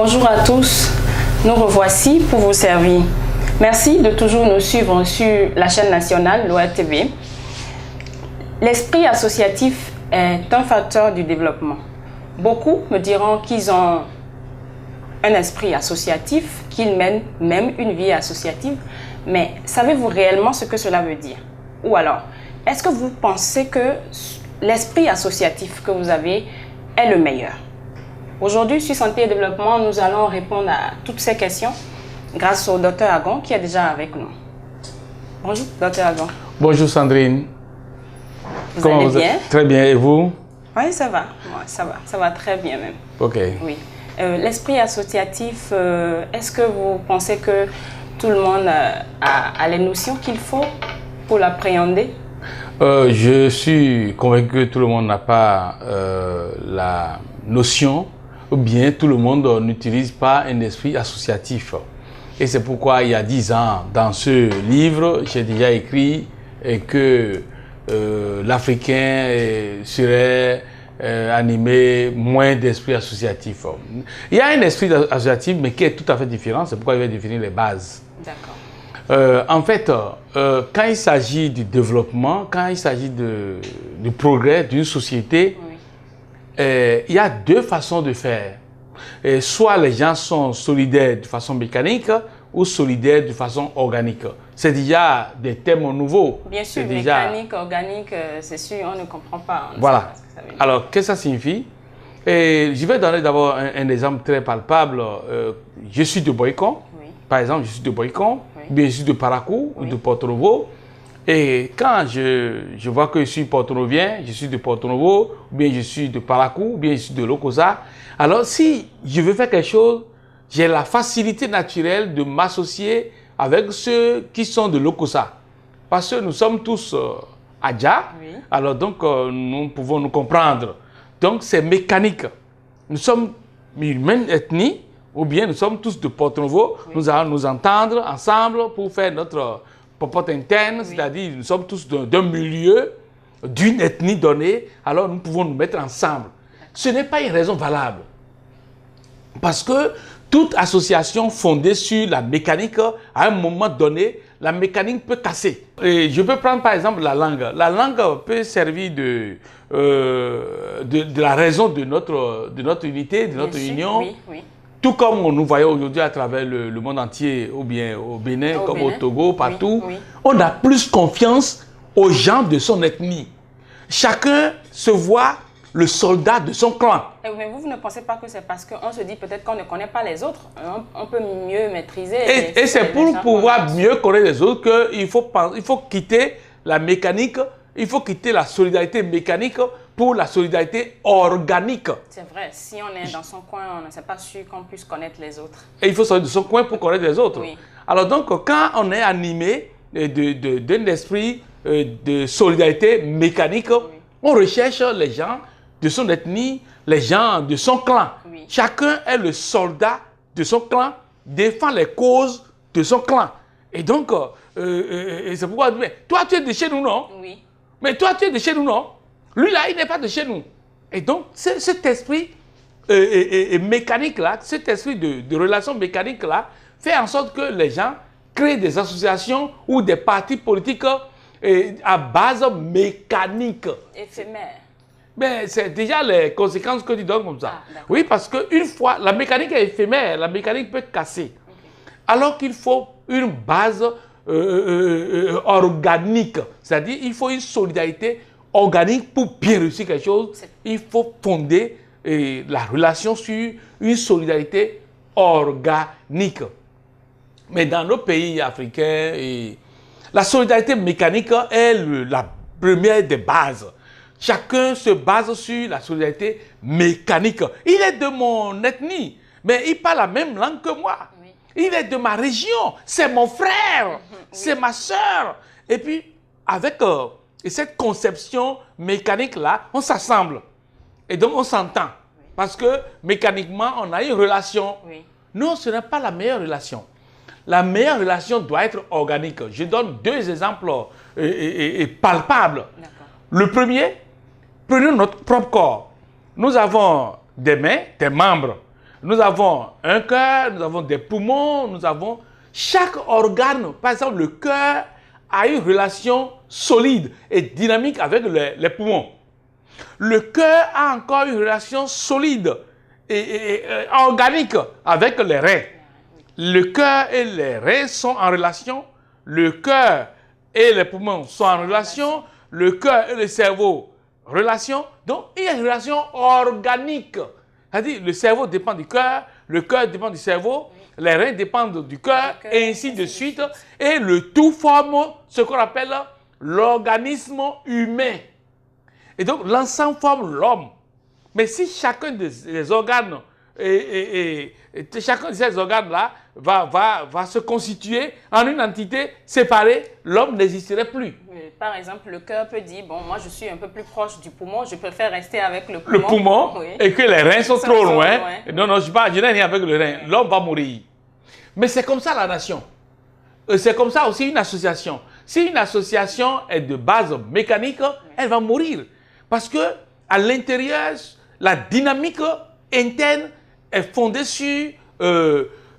Bonjour à tous, nous revoici pour vous servir. Merci de toujours nous suivre sur la chaîne nationale l'ORTV. L'esprit associatif est un facteur du développement. Beaucoup me diront qu'ils ont un esprit associatif, qu'ils mènent même une vie associative, mais savez-vous réellement ce que cela veut dire? Ou alors, est-ce que vous pensez que l'esprit associatif que vous avez est le meilleur? Aujourd'hui, sur Santé et Développement, nous allons répondre à toutes ces questions grâce au Dr Agon qui est déjà avec nous. Bonjour, Dr Agon. Bonjour Sandrine. Comment vous allez bien? Très bien, et vous? Oui, ça va. Ouais, ça va très bien même. Ok. Oui. L'esprit associatif, est-ce que vous pensez que tout le monde a les notions qu'il faut pour l'appréhender? Je suis convaincu que tout le monde n'a pas la notion, ou bien tout le monde n'utilise pas un esprit associatif. Et c'est pourquoi il y a 10 ans, dans ce livre, j'ai déjà écrit que l'Africain serait animé moins d'esprit associatif. Il y a un esprit associatif, mais qui est tout à fait différent, c'est pourquoi il va définir les bases. D'accord. En fait, quand il s'agit du développement, quand il s'agit du progrès d'une société, oui, il y a deux façons de faire. Soit les gens sont solidaires de façon mécanique ou solidaires de façon organique. C'est déjà des termes nouveaux. Bien sûr, mécanique, organique, c'est sûr, on ne comprend pas. Voilà. Alors, qu'est-ce que ça signifie? Je vais donner d'abord un exemple très palpable. Je suis de Boycon. Oui. Par exemple, je suis de Boycon, oui, bien je suis de Parakou, oui, ou de Porto-Novo. Et quand je vois que je suis porto-novien, je suis de Porto-Novo, ou bien je suis de Parakou, ou bien je suis de Lokosa, alors si je veux faire quelque chose, j'ai la facilité naturelle de m'associer avec ceux qui sont de Lokosa. Parce que nous sommes tous Adja, oui, alors donc nous pouvons nous comprendre. Donc c'est mécanique. Nous sommes une même ethnie, ou bien nous sommes tous de Porto-Novo, oui, nous allons nous entendre ensemble pour faire notre popote interne, oui, c'est-à-dire nous sommes tous d'un milieu, d'une ethnie donnée, alors nous pouvons nous mettre ensemble. Ce n'est pas une raison valable. Parce que toute association fondée sur la mécanique, à un moment donné, la mécanique peut casser. Et je peux prendre par exemple la langue. La langue peut servir de la raison de notre unité, de notre union. Oui, oui. Tout comme nous voyons aujourd'hui à travers le monde entier, ou bien au Bénin, comme au Togo, partout, oui, oui, on a plus confiance aux gens de son ethnie. Chacun se voit le soldat de son clan. Mais vous ne pensez pas que c'est parce qu'on se dit peut-être qu'on ne connaît pas les autres, on peut mieux maîtriser. Et c'est pour pouvoir mieux connaître les autres qu'il faut quitter la mécanique, il faut quitter la solidarité mécanique pour la solidarité organique. C'est vrai, si on est dans son coin, on ne sait pas sûr qu'on puisse connaître les autres. Et il faut sortir de son coin pour connaître les autres. Oui. Alors donc, quand on est animé d'un esprit de solidarité mécanique, oui, on recherche les gens de son ethnie, les gens de son clan. Oui. Chacun est le soldat de son clan, défend les causes de son clan. Et donc, c'est pourquoi, mais toi tu es de chez nous, non? Oui. Mais toi tu es de chez nous, non? Lui là, il n'est pas de chez nous. Et donc, cet esprit mécanique-là, cet esprit de relation mécanique-là, fait en sorte que les gens créent des associations ou des partis politiques à base mécanique. Éphémère. Mais c'est déjà les conséquences que tu donnes comme ça. Ah, oui, parce qu'une fois, la mécanique est éphémère, la mécanique peut casser. Okay. Alors qu'il faut une base organique. C'est-à-dire qu'il faut une solidarité organique pour bien réussir quelque chose. Il faut fonder la relation sur une solidarité organique. Mais dans nos pays africains, la solidarité mécanique est la première des bases. Chacun se base sur la solidarité mécanique. Il est de mon ethnie, mais il parle la même langue que moi. Oui. Il est de ma région, c'est mon frère, oui, c'est ma soeur. Et puis, avec cette conception mécanique-là, on s'assemble. Et donc, on s'entend. Oui. Parce que mécaniquement, on a une relation. Oui. Non, ce n'est pas la meilleure relation. La meilleure relation doit être organique. Je donne deux exemples palpables. Le premier, prenons notre propre corps. Nous avons des mains, des membres. nous avons un cœur, nous avons des poumons, nous avons... Chaque organe, par exemple, le cœur a une relation solide et dynamique avec les poumons. Le cœur a encore une relation solide et organique avec les reins. Le cœur et les reins sont en relation. Le cœur et les poumons sont en relation. Le cœur et le cerveau, relation. Donc, il y a une relation organique. C'est-à-dire, le cerveau dépend du cœur dépend du cerveau, les reins dépendent du cœur, et ainsi de suite. Et le tout forme ce qu'on appelle l'organisme humain. Et donc, l'ensemble forme l'homme. Mais si chacun des organes, chacun de ces organes-là va se constituer en une entité séparée, l'homme n'existerait plus. Par exemple, le cœur peut dire, bon, moi je suis un peu plus proche du poumon, je préfère rester avec le poumon. Le poumon, oui. Et que les reins sont trop loin. Non, non, je n'ai rien avec le rein. L'homme va mourir. Mais c'est comme ça la nation. C'est comme ça aussi une association. Si une association est de base mécanique, elle va mourir. Parce que à l'intérieur, la dynamique interne est fondée sur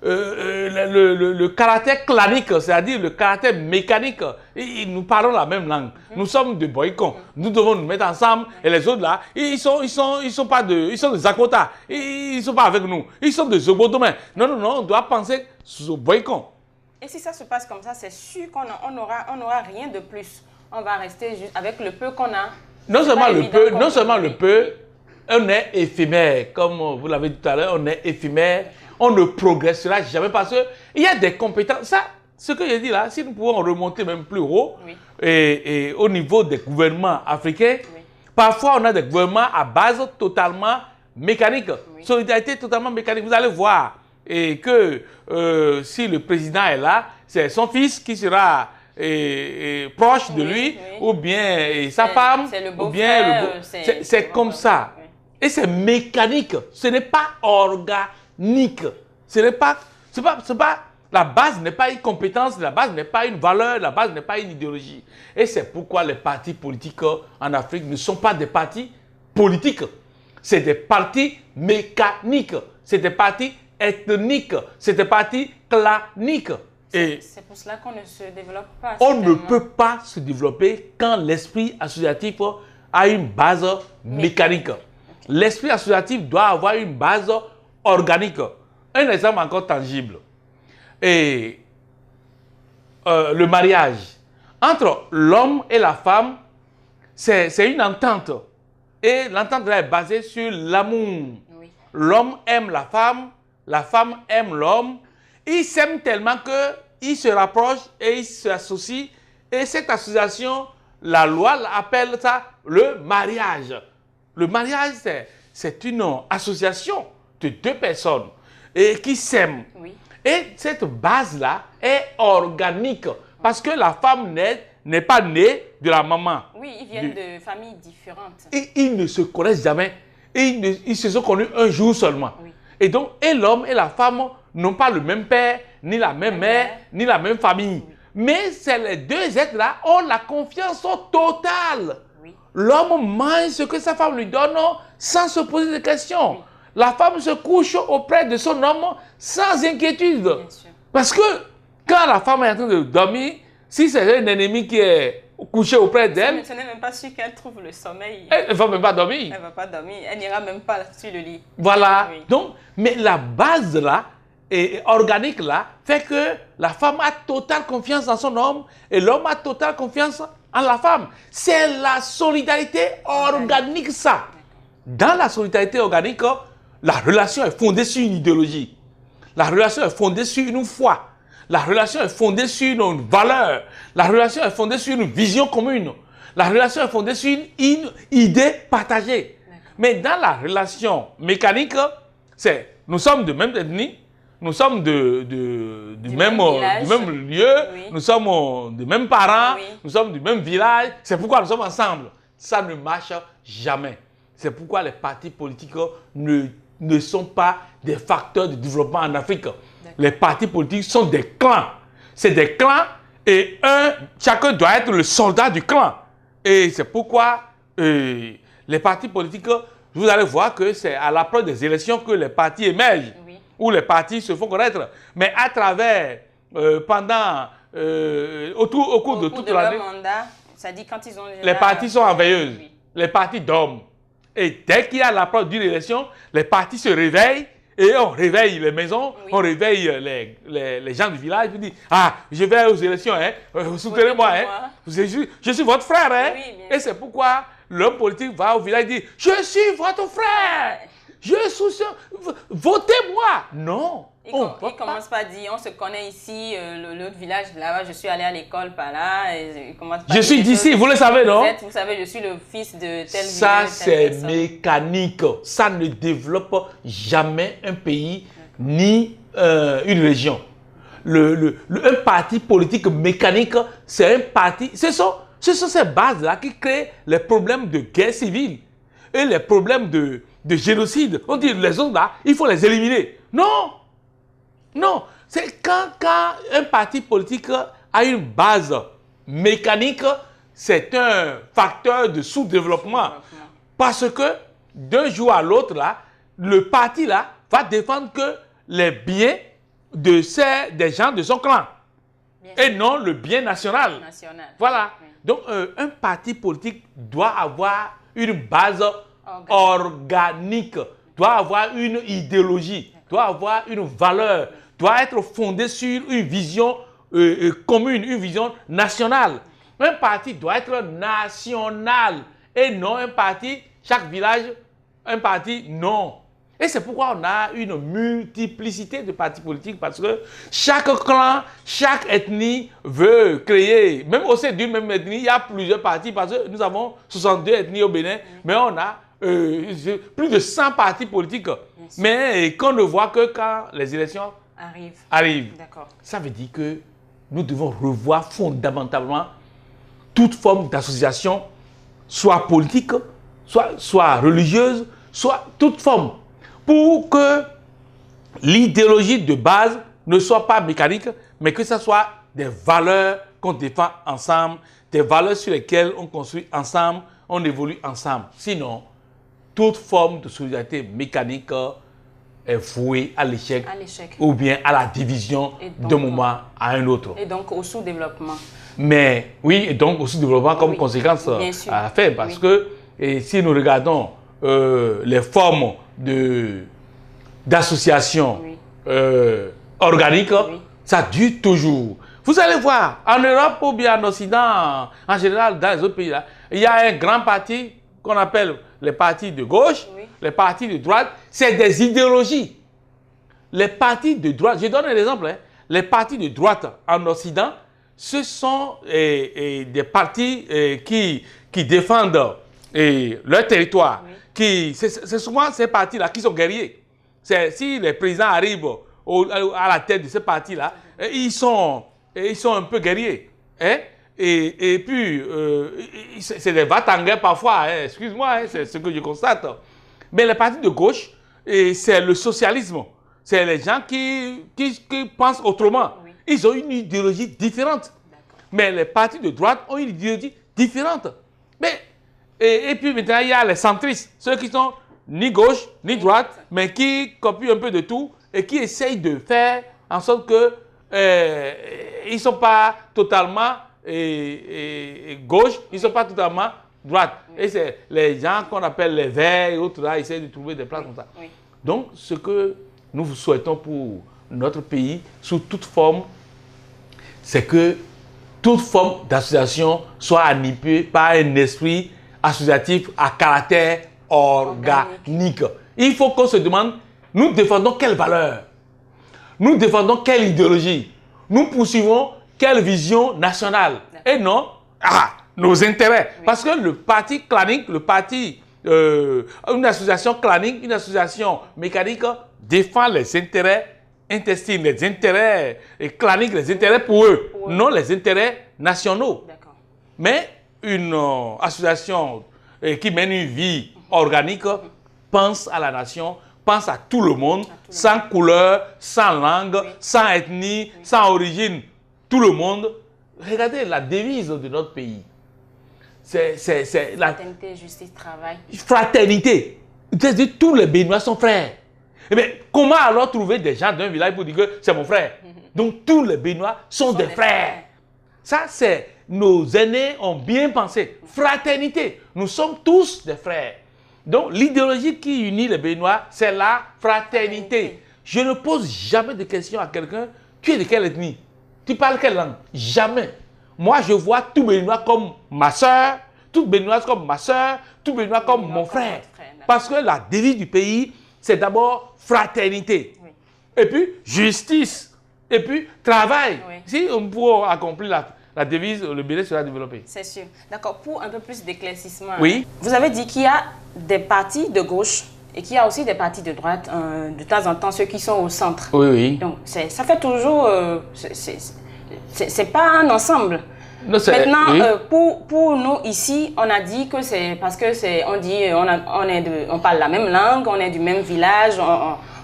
le caractère clanique, c'est-à-dire le caractère mécanique. Et nous parlons la même langue. Nous sommes de Boycon. Nous devons nous mettre ensemble. Et les autres là, ils sont des Zakota. Ils ne sont pas avec nous. Ils sont des Zobodomins. Non, non, non, on doit penser sur Boycon. Et si ça se passe comme ça, c'est sûr qu'on n'aura rien de plus. On va rester juste avec le peu qu'on a. Non seulement le peu, on est éphémère. Comme vous l'avez dit tout à l'heure, on est éphémère. On ne progressera jamais parce qu'il y a des compétences. Ça, ce que j'ai dit là, si nous pouvons remonter même plus haut, oui. et au niveau des gouvernements africains, oui. Parfois on a des gouvernements à base totalement mécanique. Oui. Solidarité totalement mécanique. Vous allez voir que si le président est là, c'est son fils qui sera proche de lui, oui. Ou bien sa femme, ou bien c'est comme ça. Oui. Et c'est mécanique, ce n'est pas organique. Ce n'est pas, la base n'est pas une compétence, la base n'est pas une valeur, la base n'est pas une idéologie. Et c'est pourquoi les partis politiques en Afrique ne sont pas des partis politiques. C'est des partis mécaniques, c'est des partis ethniques, c'est des partis claniques. C'est pour cela qu'on ne se développe pas. On ne peut pas se développer quand l'esprit associatif a une base mécanique. Okay. L'esprit associatif doit avoir une base organique. Un exemple encore tangible. Et le mariage. Entre l'homme et la femme, c'est une entente. Et l'entente est basée sur l'amour. Oui. L'homme aime la femme aime l'homme. Ils s'aiment tellement qu'ils se rapprochent et ils s'associent. Et cette association, la loi appelle ça le mariage. Le mariage, c'est une association de deux personnes qui s'aiment. Oui. Et cette base-là est organique parce que la femme n'est pas née de la maman. Oui, ils viennent de familles différentes. Et ils ne se connaissent jamais. Ils se sont connus un jour seulement. Oui. Et donc, l'homme et la femme n'ont pas le même père, ni la même mère, ni la même famille. Oui. Mais les deux êtres-là ont la confiance totale. Oui. L'homme mange ce que sa femme lui donne sans se poser de questions. Oui. La femme se couche auprès de son homme sans inquiétude. Parce que quand la femme est en train de dormir, si c'est un ennemi qui est couché auprès d'elle... Ce n'est même pas sûr qu'elle trouve le sommeil. Elle ne va même pas dormir. Elle ne va pas dormir. Elle n'ira même pas sur le lit. Voilà. Oui. Donc, mais la base là, et organique là, fait que la femme a totale confiance en son homme et l'homme a totale confiance en la femme. C'est la solidarité organique, ça. Dans la solidarité organique, la relation est fondée sur une idéologie. La relation est fondée sur une foi. La relation est fondée sur une valeur. La relation est fondée sur une vision commune. La relation est fondée sur une idée partagée. Mais dans la relation mécanique, nous sommes de même ethnie, nous sommes du même lieu, oui. Nous sommes des mêmes parents, oui. Nous sommes du même village. C'est pourquoi nous sommes ensemble. Ça ne marche jamais. C'est pourquoi les partis politiques ne sont pas des facteurs de développement en Afrique. Les partis politiques sont des clans. C'est des clans et chacun doit être le soldat du clan. Et c'est pourquoi les partis politiques vous allez voir que c'est à l'approche des élections que les partis émergent, où les partis se font connaître. Mais à travers, au cours de toute l'année, mandat, ça dit quand ils ont les partis sont en veilleuse, les partis dorment. Et dès qu'il y a l'approche d'une élection, les partis se réveillent et on réveille les maisons, on réveille les gens du village. Ils disent, ah, je vais aux élections, hein, soutenez-moi, hein, je suis votre frère. Hein. Et c'est pourquoi l'homme politique va au village et dit, je suis votre frère, je soutiens, votez-moi. Non. Il commence par dire, on se connaît ici, l'autre village là-bas, je suis allé à l'école par là. Et il commence par je suis d'ici, vous le savez, non? Vous savez, je suis le fils de tel village. Ça, c'est mécanique. Ça ne développe jamais un pays ni une région. Un parti politique mécanique, c'est un parti. Ce sont ces bases-là qui créent les problèmes de guerre civile et les problèmes de génocide. On dit les autres là, il faut les éliminer. Non! Non, c'est quand un parti politique a une base mécanique, c'est un facteur de sous-développement. Parce que d'un jour à l'autre, là, le parti là, va défendre que les biens des gens de son clan. Et non le bien national. Voilà. Oui. Donc, un parti politique doit avoir une base organique, doit avoir une idéologie, doit avoir une valeur, doit être fondé sur une vision commune, une vision nationale. Un parti doit être national et non un parti, chaque village, un parti, non. Et c'est pourquoi on a une multiplicité de partis politiques parce que chaque clan, chaque ethnie veut créer, même au sein d'une même ethnie, il y a plusieurs partis parce que nous avons 62 ethnies au Bénin, mais on a plus de 100 partis politiques. Mais qu'on ne voit que quand les élections arrivent. Ça veut dire que nous devons revoir fondamentalement toute forme d'association, soit politique, soit religieuse, soit toute forme, pour que l'idéologie de base ne soit pas mécanique, mais que ce soit des valeurs qu'on défend ensemble, des valeurs sur lesquelles on construit ensemble, on évolue ensemble. Sinon, toute forme de solidarité mécanique est vouée à l'échec ou bien à la division d'un moment à un autre. Et donc au sous-développement. Mais oui, et donc au sous-développement comme conséquence à faire. Parce que si nous regardons les formes d'association organique, ça dure toujours. Vous allez voir, en Europe ou bien en Occident, en général dans les autres pays, là, il y a un grand parti qu'on appelle les partis de gauche, les partis de droite, c'est des idéologies. Les partis de droite, je donne un exemple, hein, les partis de droite en Occident, ce sont des partis qui défendent leur territoire. C'est souvent ces partis-là qui sont guerriers. Si les présidents arrivent à la tête de ces partis-là, ils sont un peu guerriers. Hein? Et puis, c'est des va-t-en-guerre parfois, hein, excuse-moi, hein, c'est ce que je constate. Mais les partis de gauche, c'est le socialisme. C'est les gens qui pensent autrement. Ils ont une idéologie différente. Mais les partis de droite ont une idéologie différente. Mais, et puis maintenant, il y a les centristes, ceux qui sont ni gauche, ni droite, mais qui copient un peu de tout et qui essayent de faire en sorte que ils ne sont pas totalement gauche, ils ne sont pas totalement droite. Et c'est les gens qu'on appelle les verts et autres là, essayent de trouver des places comme ça. Donc, ce que nous vous souhaitons pour notre pays, sous toute forme, c'est que toute forme d'association soit animée par un esprit associatif à caractère organique. Il faut qu'on se demande, nous défendons quelle valeur? Nous défendons quelle idéologie? Nous poursuivons quelle vision nationale? Et non, nos intérêts. Parce que le parti clanique, une association clanique, une association mécanique défend les intérêts intestins, les intérêts claniques, les intérêts pour eux, non les intérêts nationaux. Mais une association qui mène une vie organique pense à la nation, pense à tout le monde, sans couleur, sans langue, sans ethnie, sans origine, tout le monde. Regardez la devise de notre pays. C'est la fraternité, justice, travail. Fraternité. C'est-à-dire tous les Béninois sont frères. Eh bien, comment alors trouver des gens d'un village pour dire que c'est mon frère? Donc tous les Béninois sont des frères. Ça, c'est nos aînés ont bien pensé. Fraternité. Nous sommes tous des frères. Donc l'idéologie qui unit les Béninois, c'est la fraternité. Je ne pose jamais de questions à quelqu'un. Tu es de quelle ethnie? Tu parles quelle langue? Jamais. Moi, je vois tout Béninois comme ma soeur, tout Béninois comme ma soeur, tout Béninois comme mon frère. Parce que la devise du pays, c'est d'abord fraternité. Oui. Et puis justice. Et puis travail. Oui. Si on peut accomplir la devise, le Bénin sera développé. C'est sûr. D'accord. Pour un peu plus d'éclaircissement, oui. Vous avez dit qu'il y a des partis de gauche et qu'il y a aussi des partis de droite, de temps en temps, ceux qui sont au centre. Oui, oui. Donc, ça fait toujours... c'est pas un ensemble. Non, maintenant, oui. Pour nous ici, on a dit que c'est parce que on parle la même langue, on est du même village,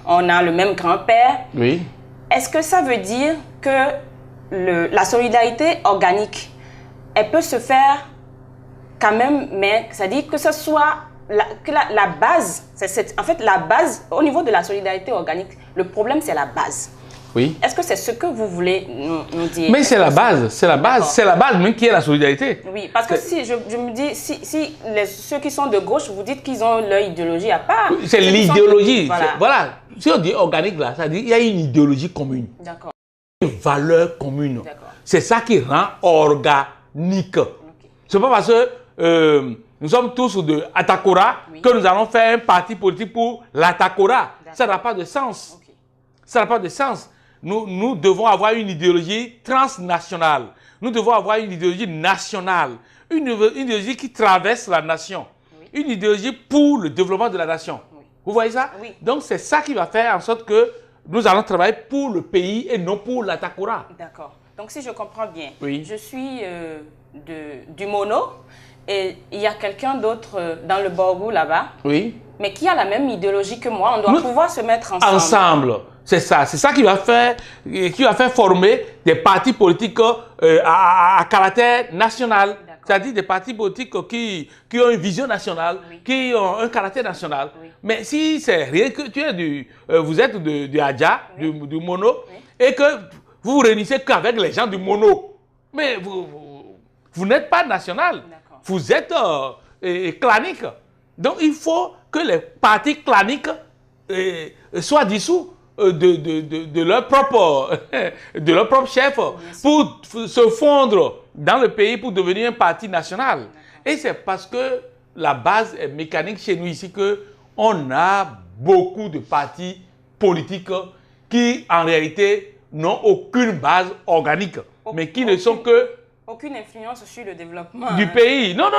on a le même grand-père. Oui. Est-ce que ça veut dire que la solidarité organique, elle peut se faire quand même, mais c'est-à-dire que ce soit la base, en fait la base, au niveau de la solidarité organique, le problème c'est la base. Oui. Est-ce que c'est ce que vous voulez nous dire? Mais c'est la base, c'est la base, c'est la base même qui est la solidarité. Oui, parce que si je me dis, si ceux qui sont de gauche, vous dites qu'ils ont leur idéologie à part. C'est l'idéologie. Voilà. Si on dit organique là, ça dit qu'il y a une idéologie commune. D'accord. Une valeur commune. C'est ça qui rend organique. Okay. C'est pas parce que nous sommes tous de Atakora que nous allons faire un parti politique pour l'Atakora. Ça n'a pas de sens. Okay. Ça n'a pas de sens. Nous devons avoir une idéologie transnationale. Nous devons avoir une idéologie nationale. Une idéologie qui traverse la nation. Oui. Une idéologie pour le développement de la nation. Oui. Vous voyez ça? Oui. Donc c'est ça qui va faire en sorte que nous allons travailler pour le pays et non pour l'Atakora. D'accord. Donc si je comprends bien, oui. Je suis du Mono et il y a quelqu'un d'autre dans le Borgou là-bas, oui. Mais qui a la même idéologie que moi. On doit pouvoir se mettre ensemble. Ensemble. C'est ça qui va faire former des partis politiques à caractère national. C'est-à-dire des partis politiques qui ont une vision nationale, oui. Qui ont un caractère national. Oui. Mais si c'est rien que vous êtes du Adja, oui. du Mono, oui. Et que vous vous réunissez qu'avec les gens du Mono, mais vous n'êtes pas national. Vous êtes clanique. Donc il faut que les partis claniques soient dissous de leur propre chef pour se fondre dans le pays pour devenir un parti national. Et c'est parce que la base est mécanique chez nous ici qu'on a beaucoup de partis politiques qui en réalité n'ont aucune base organique, mais qui ne sont que... Aucune influence sur le développement du pays. Non,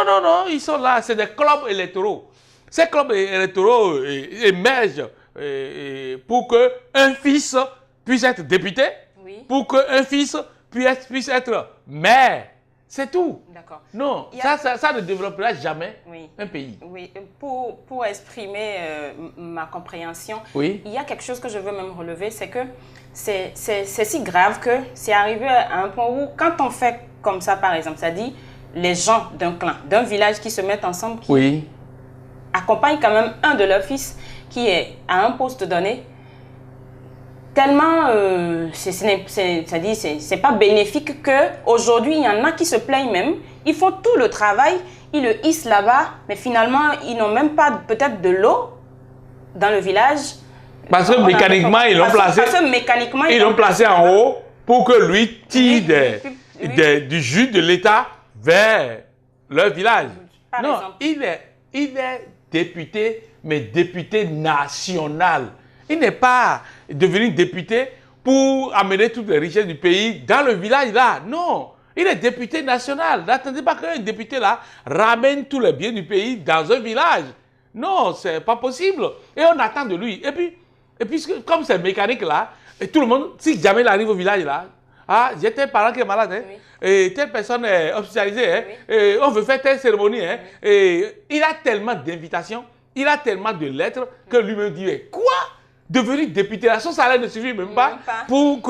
ils sont là, c'est des clubs électoraux. Ces clubs électoraux émergent pour qu'un fils puisse être député, oui. Pour qu'un fils puisse être maire. C'est tout. D'accord. Non, ça ne développera jamais oui. Un pays. Oui, pour exprimer ma compréhension, oui. Il y a quelque chose que je veux même relever, c'est que c'est si grave que c'est arrivé à un point où quand on fait comme ça, par exemple, ça dit les gens d'un clan, d'un village qui se mettent ensemble, qui oui. Accompagnent quand même un de leurs fils qui est à un poste donné, tellement, c'est pas bénéfique qu'aujourd'hui, il y en a qui se plaignent même, ils font tout le travail, ils le hissent là-bas, mais finalement, ils n'ont même pas peut-être de l'eau dans le village. Parce que mécaniquement, ils l'ont placé en haut pour que lui tire du jus de l'État vers leur village. Non, il est député, mais député national. Il n'est pas devenu député pour amener toutes les richesses du pays dans le village là. Non, il est député national. N'attendez pas qu'un député là ramène tous les biens du pays dans un village. Non, c'est pas possible. Et on attend de lui. Et puis comme c'est mécanique là, et tout le monde, si jamais il arrive au village là, ah, j'ai tel parent qui est malade, hein, oui. Et telle personne est hospitalisée, hein, oui. Et on veut faire telle cérémonie, hein, oui. Et il a tellement d'invitations, il a tellement de lettres que lui-même dit, quoi? Devenir député, son salaire ne suffit même pas pour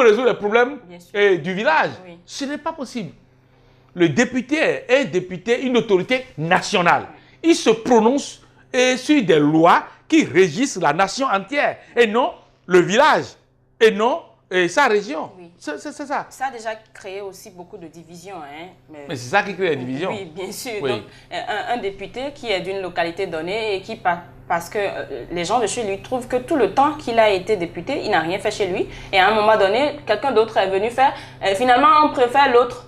résoudre les problèmes du village. Oui. Ce n'est pas possible. Le député est un député, une autorité nationale. Il se prononce sur des lois qui régissent la nation entière et non le village et non sa région. Oui. C'est ça. Ça a déjà créé aussi beaucoup de divisions. Hein, mais c'est ça qui crée la division. Oui, bien sûr. Oui. Donc, un député qui est d'une localité donnée et qui, parce que les gens de chez lui trouvent que tout le temps qu'il a été député, il n'a rien fait chez lui. Et à un moment donné, quelqu'un d'autre est venu faire. Finalement, on préfère l'autre.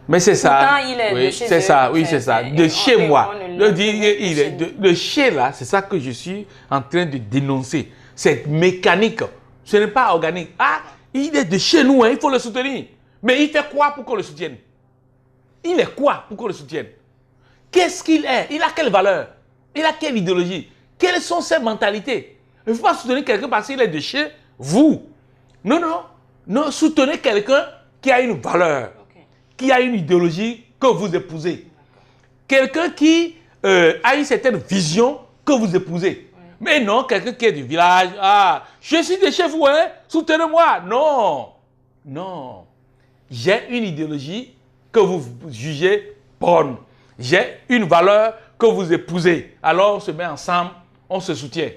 Mais c'est ça. Pourtant, il est oui, de chez c'est eux. ça. Oui, c'est ça. De chez moi. Le chez là, c'est ça que je suis en train de dénoncer. Cette mécanique, ce n'est pas organique. Ah, il est de chez nous, hein, il faut le soutenir. Mais il fait quoi pour qu'on le soutienne? Il est quoi pour qu'on le soutienne? Qu'est-ce qu'il est? Il a quelle valeur? Il a quelle idéologie? Quelles sont ses mentalités? Il ne faut pas soutenir quelqu'un parce qu'il est de chez vous. Non, non. Non, soutenez quelqu'un qui a une valeur, qui a une idéologie que vous épousez. Quelqu'un qui a une certaine vision que vous épousez. Mais non, quelqu'un qui est du village, ah, je suis de chez vous, hein, soutenez-moi. Non, non. J'ai une idéologie que vous jugez bonne. J'ai une valeur que vous épousez. Alors on se met ensemble, on se soutient.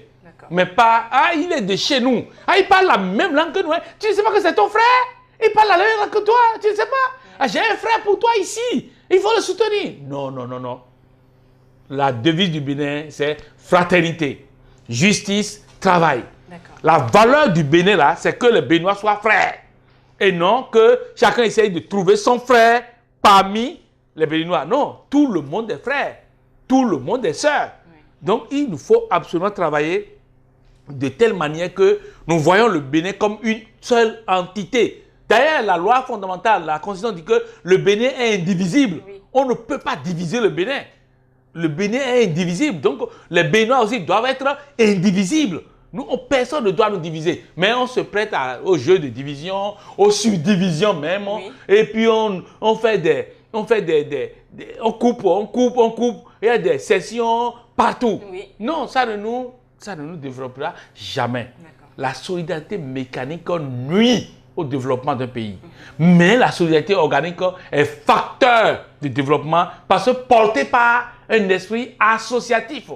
Mais pas, ah, il est de chez nous. Ah, il parle la même langue que nous. Hein. Tu ne sais pas que c'est ton frère? Il parle la même langue que toi, tu ne sais pas? Ah, j'ai un frère pour toi ici. Il faut le soutenir. Non, non, non, non. La devise du Bénin, c'est fraternité. Justice, travail. La valeur du Bénin, là, c'est que les Béninois soient frères. Et non que chacun essaye de trouver son frère parmi les Béninois. Non, tout le monde est frère. Tout le monde est sœur. Donc, il nous faut absolument travailler de telle manière que nous voyons le Bénin comme une seule entité. D'ailleurs, la loi fondamentale, la Constitution dit que le Bénin est indivisible. On ne peut pas diviser le Bénin. Le Bénin est indivisible. Donc, les Béninois aussi doivent être indivisibles. Nous, personne ne doit nous diviser. Mais on se prête au jeu de division, aux subdivisions même. Et puis, on fait on coupe. Il y a des sessions partout. Non, ça ne nous développera jamais. La solidarité mécanique nuit au développement d'un pays. Mais la solidarité organique est facteur de développement parce que portée par un esprit associatif.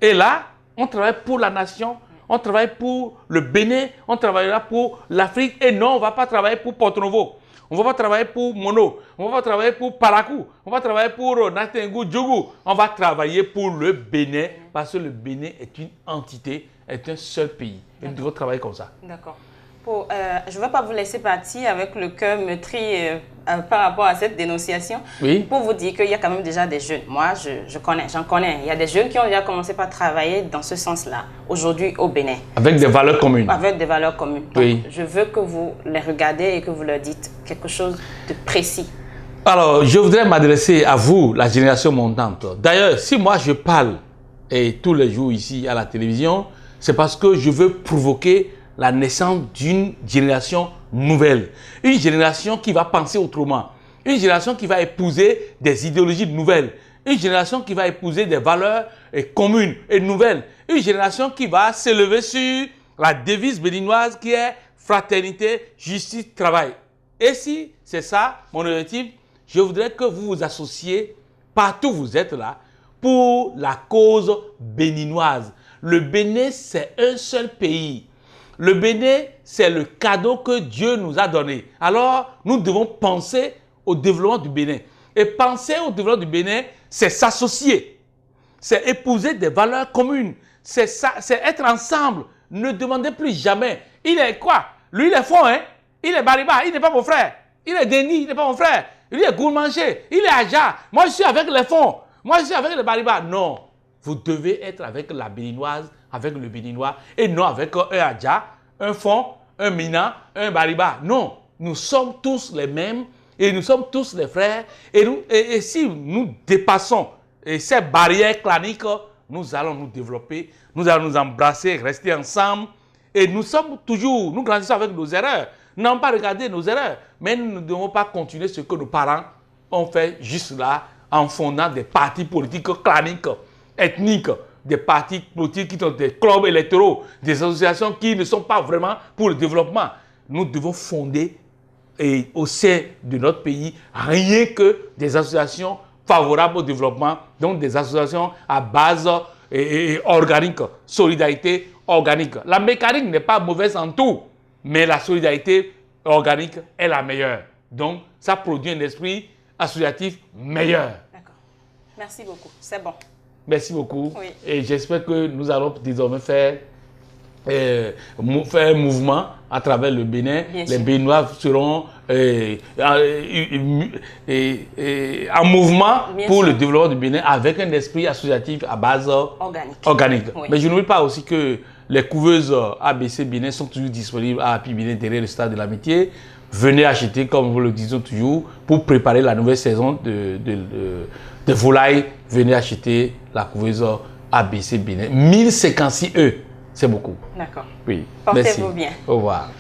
Et là, on travaille pour la nation, on travaille pour le Bénin, on travaillera pour l'Afrique et non, on ne va pas travailler pour Porto Novo. On ne va pas travailler pour Mono, on ne va pas travailler pour Parakou, on va travailler pour Natengu, Djougou. On va travailler pour le Bénin parce que le Bénin est une entité, est un seul pays. Et nous devons travailler comme ça. D'accord. Je ne vais pas vous laisser partir avec le cœur meurtri par rapport à cette dénonciation. Pour vous dire qu'il y a quand même déjà des jeunes. Moi, j'en connais. Il y a des jeunes qui ont déjà commencé par travailler dans ce sens-là, aujourd'hui au Bénin. Avec des valeurs communes. Avec des valeurs communes. Donc, je veux que vous les regardez et que vous leur dites quelque chose de précis. Alors, je voudrais m'adresser à vous, la génération montante. D'ailleurs, si moi je parle tous les jours ici à la télévision, c'est parce que je veux provoquer la naissance d'une génération nouvelle. Une génération qui va penser autrement. Une génération qui va épouser des idéologies nouvelles. Une génération qui va épouser des valeurs communes et nouvelles. Une génération qui va s'élever sur la devise béninoise qui est fraternité, justice, travail. Et si c'est ça, mon objectif, je voudrais que vous vous associez, partout où vous êtes là, pour la cause béninoise. Le Bénin, c'est un seul pays. Le Bénin, c'est le cadeau que Dieu nous a donné. Alors, nous devons penser au développement du Bénin. Et penser au développement du Bénin, c'est s'associer. C'est épouser des valeurs communes. C'est être ensemble. Ne demandez plus jamais. Il est quoi? Lui, il est fond, hein? Il est Bariba, il n'est pas mon frère. Il est Denis, il n'est pas mon frère. Lui est Gourmanger, il est Aja. Moi, je suis avec les fonds. Moi, je suis avec les Bariba. Non. Vous devez être avec la Béninoise, avec le Béninois, et non avec un Adja, un Fond, un Mina, un Bariba. Non, nous sommes tous les mêmes et nous sommes tous les frères. Et si nous dépassons ces barrières claniques, nous allons nous développer, nous allons nous embrasser, rester ensemble. Et nous grandissons avec nos erreurs. Nous n'avons pas regardé nos erreurs, mais nous ne devons pas continuer ce que nos parents ont fait juste là, en fondant des partis politiques claniques, ethniques, des partis politiques qui sont des clubs électoraux, des associations qui ne sont pas vraiment pour le développement. Nous devons fonder au sein de notre pays rien que des associations favorables au développement, donc des associations à base organique, solidarité organique. La mécanique n'est pas mauvaise en tout, mais la solidarité organique est la meilleure. Donc, ça produit un esprit associatif meilleur. D'accord. Merci beaucoup. C'est bon. Merci beaucoup. Oui. Et j'espère que nous allons désormais faire un mouvement à travers le Bénin. Les Béninois seront en mouvement pour le développement du Bénin avec un esprit associatif à base organique. Oui. Mais je n'oublie pas aussi que les couveuses ABC Bénin sont toujours disponibles à Happy Bénin derrière le stade de l'Amitié. Venez acheter, comme vous le disons toujours, pour préparer la nouvelle saison de volailles. Venez acheter la couveuse ABC Bénin. 1056 E, c'est beaucoup. D'accord. Oui. Portez-vous bien. Au revoir.